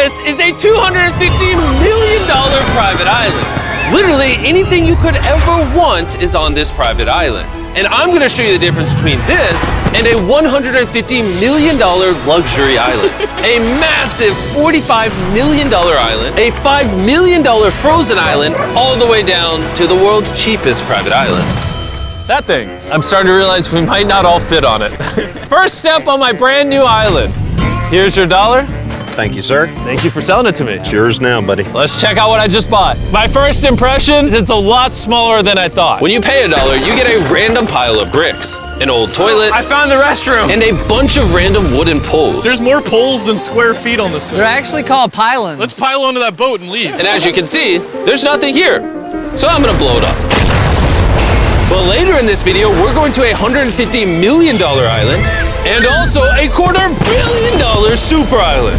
This is a $250 million private island. Literally anything you could ever want is on this private island. And I'm gonna show you the difference between this and a $150 million luxury island. A massive $45 million island, a $5 million frozen island, all the way down to the world's cheapest private island. That thing. I'm starting to realize we might not all fit on it. First step on my brand new island. Here's your dollar. Thank you, sir. Thank you for selling it to me. It's yours now, buddy. Let's check out what I just bought. My first impression is it's a lot smaller than I thought. When you pay $1, you get a random pile of bricks, an old toilet, I found the restroom. and a bunch of random wooden poles. There's more poles than square feet on this thing. They're actually called pylons. Let's pile onto that boat and leave. And as you can see, there's nothing here. So I'm gonna blow it up. But later in this video, we're going to a $150 million island and also a $250 million super island.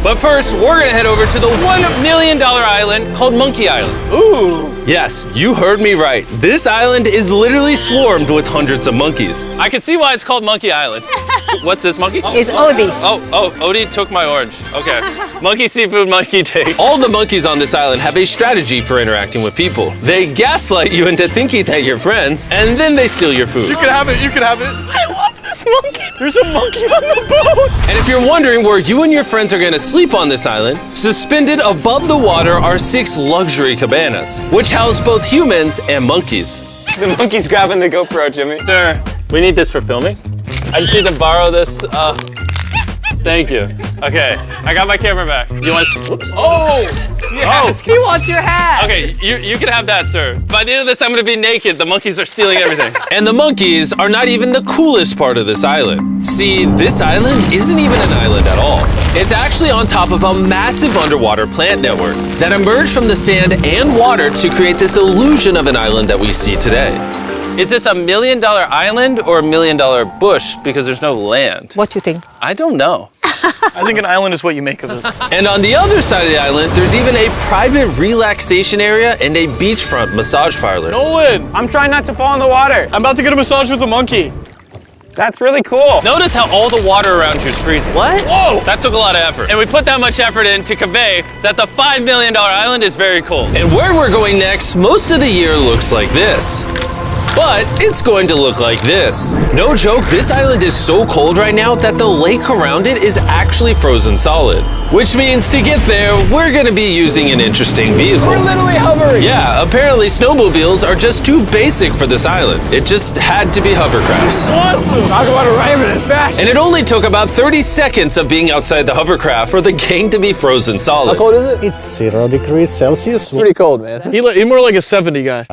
But first, we're gonna head over to the $1 million island called Monkey Island. Ooh. Yes, you heard me right. This island is literally swarmed with hundreds of monkeys. I can see why it's called Monkey Island. What's this monkey? It's Odie. Oh, Odie took my orange. Okay. Monkey seafood, monkey take. All the monkeys on this island have a strategy for interacting with people. They gaslight you into thinking that you're friends, and then they steal your food. You can have it, you can have it. I love this monkey. There's a monkey on the boat. And if you're wondering where you and your friends are gonna sleep on this island, suspended above the water are 6 luxury cabanas, which house both humans and monkeys. The monkey's grabbing the GoPro, Jimmy. Sir, we need this for filming. I just need to borrow this. Thank you. Okay, I got my camera back. You want? Whoops. Oh! Yes, he wants your hat. Okay, you can have that, sir. By the end of this, I'm gonna be naked. The monkeys are stealing everything. And the monkeys are not even the coolest part of this island. See, this island isn't even an island at all. It's actually on top of a massive underwater plant network that emerged from the sand and water to create this illusion of an island that we see today. Is this $1 million island or $1 million bush because there's no land? What do you think? I don't know. I think an island is what you make of it. And on the other side of the island, there's even a private relaxation area and a beachfront massage parlor. Nolan, I'm trying not to fall in the water. I'm about to get a massage with a monkey. That's really cool. Notice how all the water around you is freezing. What? Whoa! That took a lot of effort. And we put that much effort in to convey that the $5 million island is very cold. And where we're going next, most of the year looks like this. But it's going to look like this. No joke, this island is so cold right now that the lake around it is actually frozen solid. Which means to get there, we're gonna be using an interesting vehicle. We're literally hovering. Yeah, apparently snowmobiles are just too basic for this island. It just had to be hovercrafts. Awesome. Talk about arriving in fashion. And it only took about 30 seconds of being outside the hovercraft for the gang to be frozen solid. How cold is it? It's 0 degrees Celsius. It's pretty cold, man. He more like a 70 guy.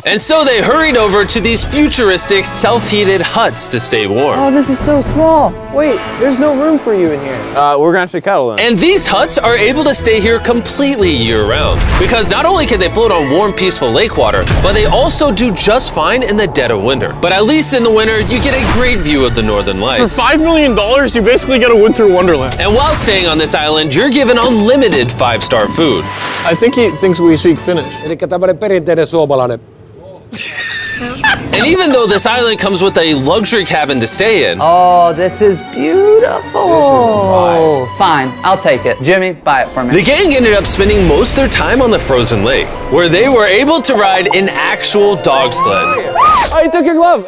And so they hurried over to these futuristic self-heated huts to stay warm. Oh, this is so small. Wait, there's no room for you in here. We're gonna have to cuddle in. And these huts are able to stay here completely year-round. Because not only can they float on warm, peaceful lake water, but they also do just fine in the dead of winter. But at least in the winter, you get a great view of the northern For lights. $5 million, you basically get a winter wonderland. And while staying on this island, you're given unlimited 5-star food. I think he thinks we speak Finnish. Elikkä tämmönen perinteinen suomalainen. And even though this island comes with a luxury cabin to stay in, Oh, this is beautiful. Fine, I'll take it. Jimmy, buy it for me. the gang ended up spending most of their time on the frozen lake, where they were able to ride an actual dog sled. Oh, you took your glove.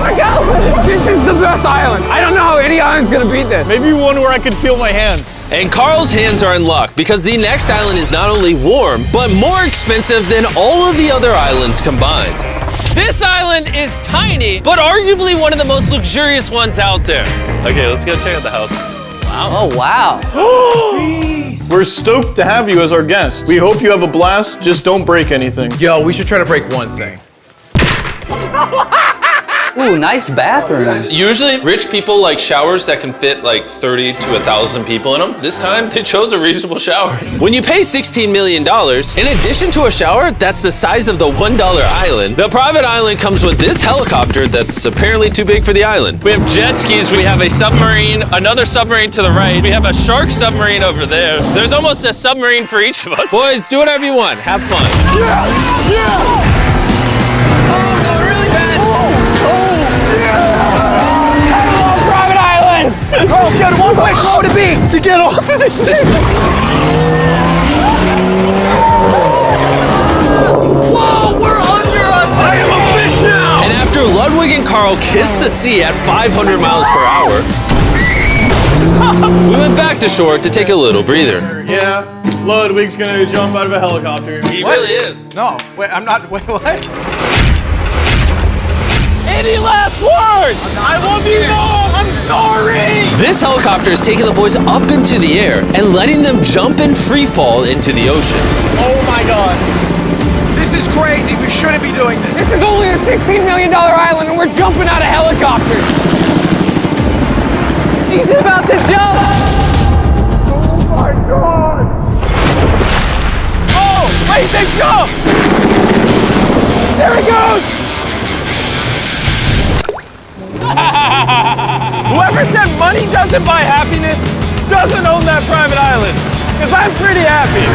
Let go. This is the best island. I don't know how any island's gonna beat this. Maybe one where I could feel my hands. And Carl's hands are in luck because the next island is not only warm, but more expensive than all of the other islands combined. This island is tiny, but arguably one of the most luxurious ones out there. Okay, let's go check out the house. Oh, wow. We're stoked to have you as our guest. We hope you have a blast, just don't break anything. Yo, we should try to break one thing. Ooh, nice bathroom. Usually, rich people like showers that can fit like 30 to 1,000 people in them. This time, they chose a reasonable shower. When you pay $16 million, in addition to a shower that's the size of the $1 island, the private island comes with this helicopter that's apparently too big for the island. We have jet skis, we have a submarine, another submarine to the right, we have a shark submarine over there. There's almost a submarine for each of us. Boys, do whatever you want. Have fun. Private islands. Oh, good. One way slow to be. To get off of this thing! Whoa, we're under a... I am a fish now! And after Ludwig and Carl kissed the sea at 500 miles per hour, we went back to shore to take a little breather. Yeah, Ludwig's gonna jump out of a helicopter. He really is. No, wait, I'm not. Wait, what? Any last words? I love you, Mom! I'm sorry! This helicopter is taking the boys up into the air and letting them jump in free fall into the ocean. Oh my god. This is crazy. We shouldn't be doing this. This is only a $16 million island and we're jumping out of helicopters. He's about to jump. Oh my God. Oh, wait, they jumped. There he goes. Whoever said money doesn't buy happiness doesn't own that private island. Because I'm pretty happy.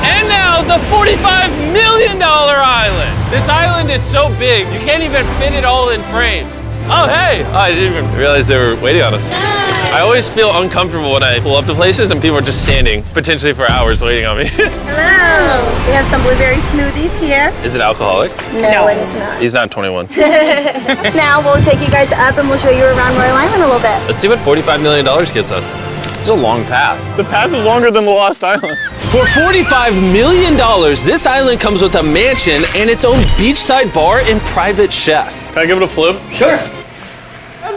And now the $45 million island. This island is so big, you can't even fit it all in frame. Oh, hey. Oh, I didn't even realize they were waiting on us. I always feel uncomfortable when I pull up to places and people are just standing, potentially for hours waiting on me. Hello. We have some blueberry smoothies here. Is it alcoholic? No, it is not. He's not 21. Now we'll take you guys up and we'll show you around Royal Island a little bit. Let's see what $45 million gets us. It's a long path. The path is longer than the Lost Island. For $45 million, this island comes with a mansion and its own beachside bar and private chef. Can I give it a flip? Sure.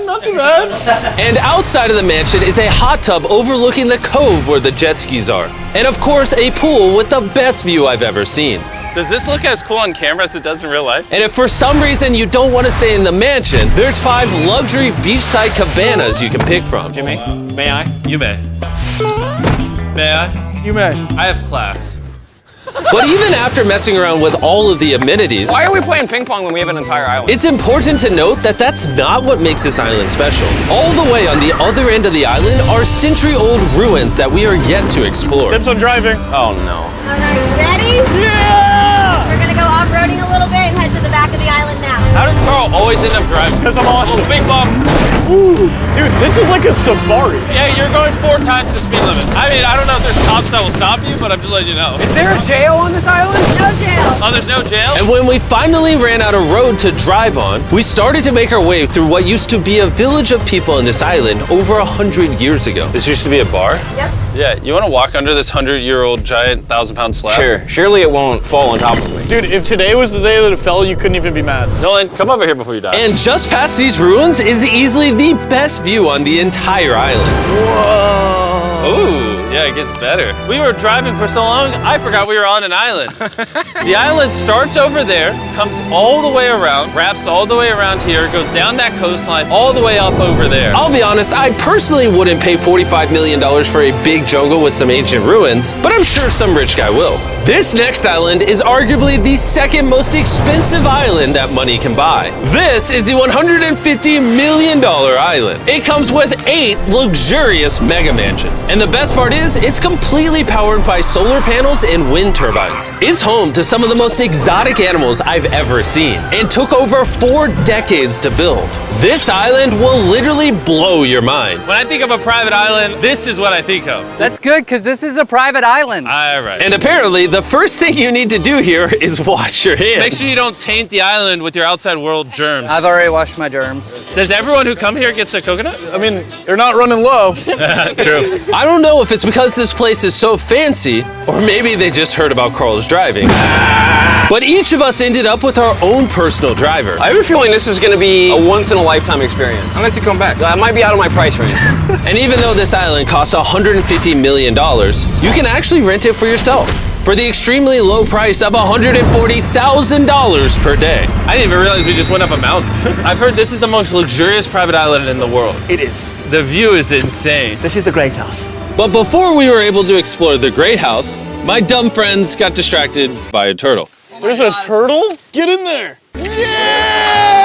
Not too bad. And outside of the mansion is a hot tub overlooking the cove where the jet skis are. And of course, a pool with the best view I've ever seen. Does this look as cool on camera as it does in real life? And if for some reason you don't want to stay in the mansion, there's 5 luxury beachside cabanas you can pick from. Jimmy, may I? You may. May I? You may. I have class. But even after messing around with all of the amenities, Why are we playing ping pong when we have an entire island? it's important to note that that's not what makes this island special. All the way on the other end of the island are century-old ruins that we are yet to explore. Tips on driving. Oh no. All right, ready? Yeah! We're gonna go off-roading a little bit and head to the back of the island now. How does Carl always end up driving? Because I'm awesome. Big bump. Dude, this is like a safari. Yeah, you're going 4 times the speed limit. I mean, I don't know if there's cops that will stop you, but I'm just letting you know. Is there a jail on this island? No jail. Oh, there's no jail? And when we finally ran out of road to drive on, we started to make our way through what used to be a village of people on this island over 100 years ago. This used to be a bar? Yep. Yeah, you want to walk under this 100-year-old giant 1,000-pound slab? Sure. Surely it won't fall on top of me. Dude, if today was the day that it fell, you couldn't even be mad. Nolan, come over here before you die. And just past these ruins is easily the best view on the entire island. Whoa. Ooh, yeah, it gets better. We were driving for so long, I forgot we were on an island. The island starts over there, comes all the way around, wraps all the way around here, goes down that coastline, all the way up over there. I'll be honest, I personally wouldn't pay $45 million for a big jungle with some ancient ruins, but I'm sure some rich guy will. This next island is arguably the second most expensive island that money can buy. This is the $150 million island. It comes with 8 luxurious mega mansions. And the best part is, it's completely powered by solar panels and wind turbines. It's home to some of the most exotic animals I've ever seen, and took over 4 decades to build. This island will literally blow your mind. When I think of a private island, this is what I think of. That's good, because this is a private island. All right. And apparently, the first thing you need to do here is wash your hands. Make sure you don't taint the island with your outside world germs. I've already washed my germs. Does everyone who come here gets a coconut? I mean, they're not running low. True. I don't know if it's because this place is so fancy, or maybe they just heard about Carl's driving. But each of us ended up with our own personal driver. I have a feeling this is gonna be a once-in-a-lifetime experience. Unless you come back. It might be out of my price range. And even though this island costs $150 million, you can actually rent it for yourself for the extremely low price of $140,000 per day. I didn't even realize we just went up a mountain. I've heard this is the most luxurious private island in the world. It is. The view is insane. This is the Great House. But before we were able to explore the Great House, my dumb friends got distracted by a turtle. There's a turtle? Get in there. Yeah!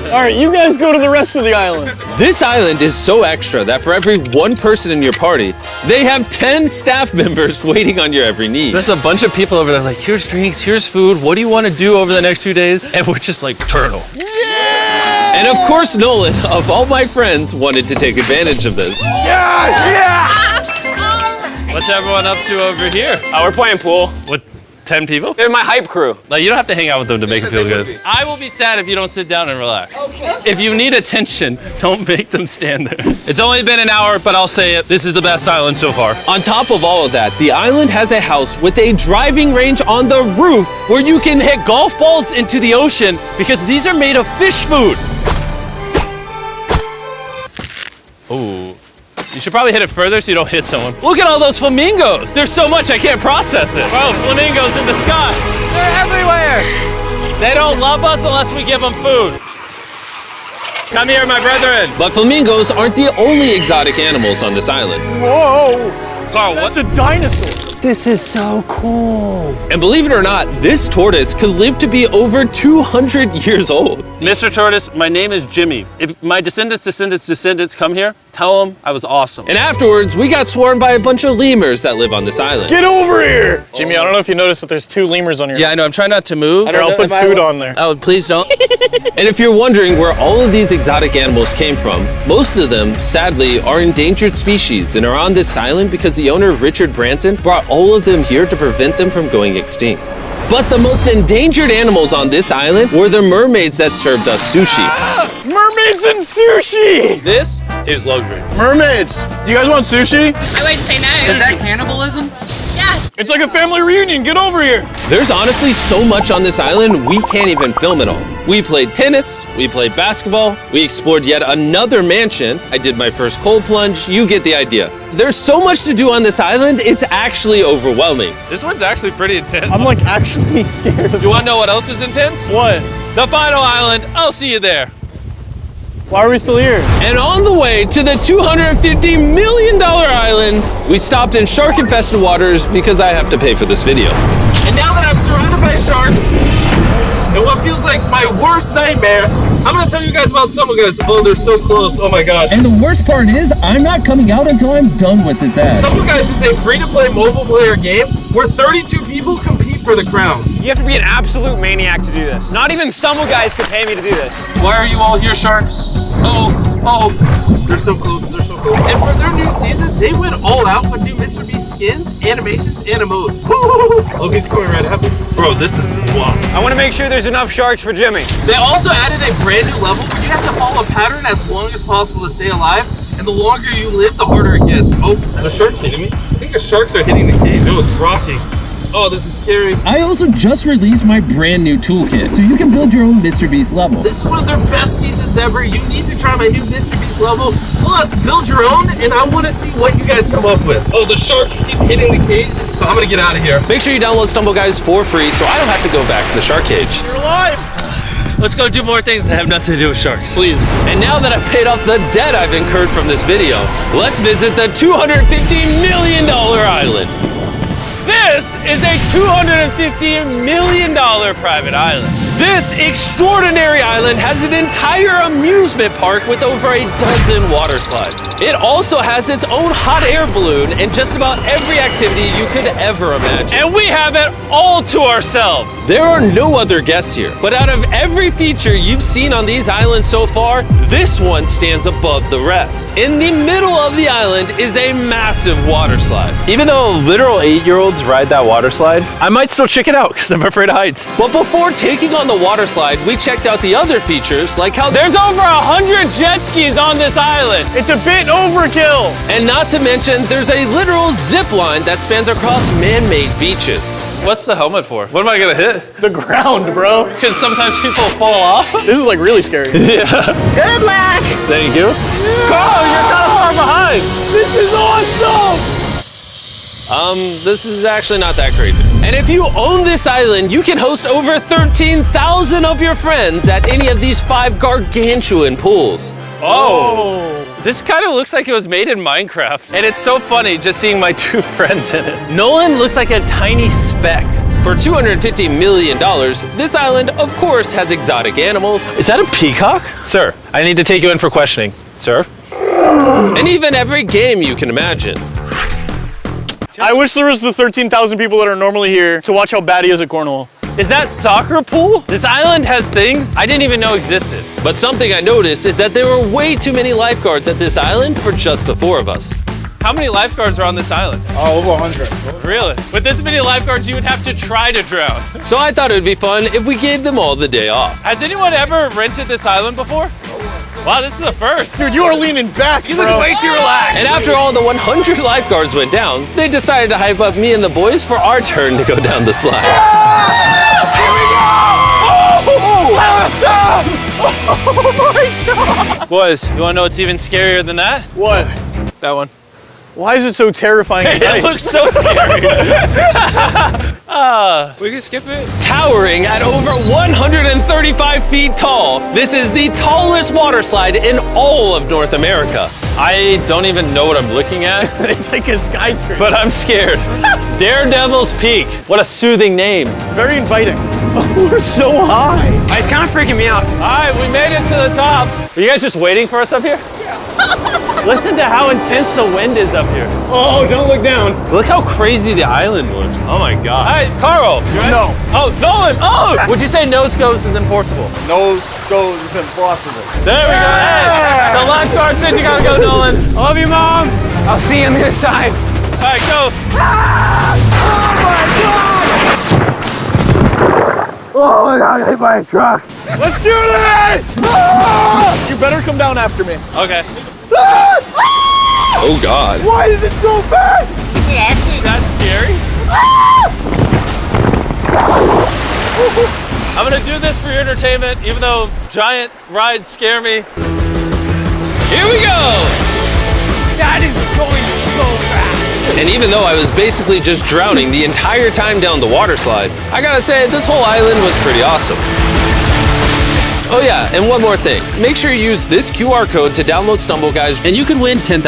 All right, you guys go to the rest of the island. This island is so extra that for every 1 person in your party, they have 10 staff members waiting on your every need. There's a bunch of people over there like, here's drinks, here's food, what do you want to do over the next 2 days? And we're just like, turtle. Yeah! And of course, Nolan, of all my friends, wanted to take advantage of this. What's everyone up to over here? We're playing pool. With 10 people? They're my hype crew. Like, you don't have to hang out with them to make it feel good. I will be sad if you don't sit down and relax. Okay. If you need attention, don't make them stand there. It's only been an hour, but I'll say it. This is the best island so far. On top of all of that, the island has a house with a driving range on the roof where you can hit golf balls into the ocean because these are made of fish food. Ooh. You should probably hit it further so you don't hit someone. Look at all those flamingos. There's so much I can't process it. Oh, flamingos in the sky. They're everywhere. They don't love us unless we give them food. Come here, my brethren. But flamingos aren't the only exotic animals on this island. Whoa! Carl, That's a dinosaur. This is so cool. And believe it or not, this tortoise could live to be over 200 years old. Mr. Tortoise, my name is Jimmy. If my descendants come here, tell them I was awesome. And afterwards, we got swarmed by a bunch of lemurs that live on this island. Get over here! Jimmy, I don't know if you noticed that there's 2 lemurs on your Yeah, I know, I'm trying not to move. Here, I'll put food on there. Oh, please don't. And if you're wondering where all of these exotic animals came from, most of them, sadly, are endangered species and are on this island because the owner, Richard Branson, brought all of them here to prevent them from going extinct. But the most endangered animals on this island were the mermaids that served us sushi. Mermaids and sushi! This is luxury. Mermaids! Do you guys want sushi? I wouldn't say no. Is that cannibalism? Yes. It's like a family reunion. Get over here. There's honestly so much on this island, we can't even film it all. We played tennis, we played basketball, we explored yet another mansion. I did my first cold plunge, you get the idea. There's so much to do on this island, it's actually overwhelming. This one's actually pretty intense. I'm like actually scared of You want to know what else is intense? What? The final island. I'll see you there. Why are we still here? And on the way to the $250 million island, we stopped in shark-infested waters because I have to pay for this video. And now that I'm surrounded by sharks, and what feels like my worst nightmare, I'm gonna tell you guys about StumbleGuys. Oh, they're so close. Oh my gosh. And the worst part is, I'm not coming out until I'm done with this ad. StumbleGuys is a free-to-play mobile player game where 32 people compete for the crown. You have to be an absolute maniac to do this. Not even StumbleGuys could pay me to do this. Why are you all here, sharks? Oh, they're so close, they're so close. And for their new season, they went all out with new Mr. Beast skins, animations, and emotes. Oh, he's coming right at me. Bro, this is wow. I want to make sure there's enough sharks for Jimmy. They also added a brand new level where you have to follow a pattern as long as possible to stay alive. And the longer you live, the harder it gets. Oh, the shark's hitting me. I think the sharks are hitting the cave. No, it's rocking. Oh, this is scary. I also just released my brand new toolkit, so you can build your own Mr. Beast level. This is one of their best seasons ever. You need to try my new Mr. Beast level. Plus, build your own, and I want to see what you guys come up with. Oh, the sharks keep hitting the cage, so I'm going to get out of here. Make sure you download StumbleGuys for free so I don't have to go back to the shark cage. You're alive. Let's go do more things that have nothing to do with sharks. Please. And now that I've paid off the debt I've incurred from this video, let's visit the $250 million island. This is a $250 million private island. This extraordinary island has an entire amusement park with over a dozen water slides. It also has its own hot air balloon and just about every activity you could ever imagine. And we have it all to ourselves. There are no other guests here, but out of every feature you've seen on these islands so far, this one stands above the rest. In the middle of the island is a massive water slide. Even though literal 8-year-olds ride that water slide, I might still check it out because I'm afraid of heights. But before taking on the water slide, we checked out the other features, like how There's over 100 jet skis on this island. It's a bit overkill. and not to mention, there's a literal zip line that spans across man-made beaches. What's the helmet for? What am I gonna hit? The ground, bro. Because sometimes people fall off. This is like really scary. Good luck. Thank you. Carl, you're kind of far behind. This is awesome. This is actually not that crazy. And if you own this island, you can host over 13,000 of your friends at any of these 5 gargantuan pools. Oh. This kind of looks like it was made in Minecraft. And it's so funny just seeing my 2 friends in it. Nolan looks like a tiny speck. For $250 million, this island, of course, has exotic animals. Is that a peacock? Sir, I need to take you in for questioning. Sir? And even every game you can imagine. I wish there was the 13,000 people that are normally here to watch how bad he is at cornhole. Is that soccer pool? This island has things I didn't even know existed. But something I noticed is that there were way too many lifeguards at this island for just the 4 of us. How many lifeguards are on this island? Oh, over 100. Really? With this many lifeguards, you would have to try to drown. So I thought it would be fun if we gave them all the day off. Has anyone ever rented this island before? Wow, this is a first. Dude, you are leaning back, You bro. look way too relaxed. And after all the 100 lifeguards went down, they decided to hype up me and the boys for our turn to go down the slide. Boys, you wanna know what's even scarier than that? What? That one. Why is it so terrifying at It night? looks so scary. We can skip it. Towering at over 135 feet tall, this is the tallest water slide in all of North America. I don't even know what I'm looking at, It's like a skyscraper. but I'm scared. Daredevil's Peak. What a soothing name. Very inviting. We're so high. It's kind of freaking me out. All right, we made it to the top. Are you guys just waiting for us up here? Listen to how intense the wind is up here. Oh, don't look down. Look how crazy the island looks. Oh my God. All right, Carl, you ready? No. Oh, Nolan. Oh! Would you say no scopes is enforceable? Nose goes impossible. There we go. Hey, the lifeguard said you gotta go, Nolan. I love you, Mom. I'll see you on the other side. All right, go. Let's do this! Ah! You better come down after me. Okay. Oh God. Why is it so fast? Is it actually that scary? I'm gonna do this for your entertainment, even though giant rides scare me. Here we go! That is going so fast. And even though I was basically just drowning the entire time down the water slide, I gotta say, this whole island was pretty awesome. Oh yeah, and one more thing. Make sure you use this QR code to download Stumble Guys, and you can win $10,000.